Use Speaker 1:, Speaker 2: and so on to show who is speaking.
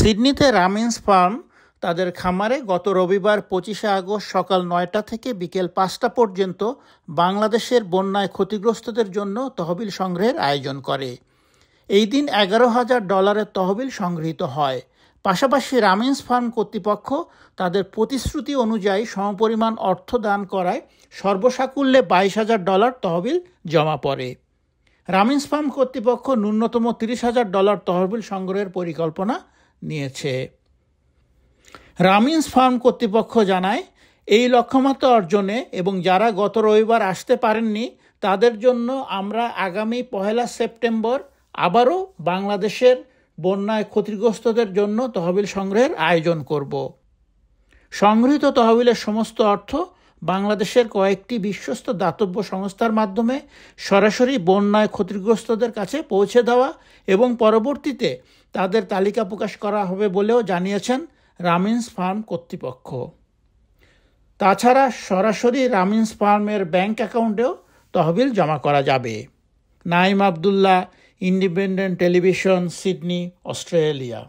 Speaker 1: সিডনিতে রামিন্স ফার্ম তাদের খামারে গত রবিবার 25শে আগস্ট সকাল 9টা থেকে বিকেল 5টা পর্যন্ত বাংলাদেশের বন্যায় ক্ষতিগ্রস্তদের জন্য তহবিল সংগ্রহের আয়োজন করে। এই দিন $11,000 তহবিল সংগৃহীত হয়। পাশাপাশি রামিন্স ফার্ম কর্তৃপক্ষ তাদের প্রতিশ্রুতি অনুযায়ী সমপরিমাণ অর্থ দান করায় সর্বসাকুল্যে $22,000 তহবিল জমা পড়ে। রামিন্স ফার্ম কর্তৃপক্ষ ন্যূনতম $30,000 তহবিল সংগ্রহের পরিকল্পনা নিয়েছে। রামিন্স ফার্ম কর্তৃপক্ষ জানায়, এই লক্ষ্যমাত্রা অর্জনে এবং যারা গত রবিবার আসতে পারেননি তাদের জন্য আমরা আগামী 1 সেপ্টেম্বর আবারও বাংলাদেশের বন্যায় ক্ষতিগ্রস্তদের জন্য তহবিল সংগ্রহের আয়োজন করব। সংগৃহীত তহবিলের সমস্ত অর্থ বাংলাদেশের কয়েকটি বিশ্বস্ত দাতব্য সংস্থার মাধ্যমে সরাসরি বন্যায় ক্ষতিগ্রস্তদের কাছে পৌঁছে দেওয়া এবং পরবর্তীতে তাদের তালিকা প্রকাশ করা হবে বলেও জানিয়েছেন রামিন্স ফার্ম কর্তৃপক্ষ। তাছাড়া সরাসরি রামিন্স ফার্মের ব্যাংক অ্যাকাউন্টেও তহবিল জমা করা যাবে। Naim Abdullah, independent television, Sydney, Australia.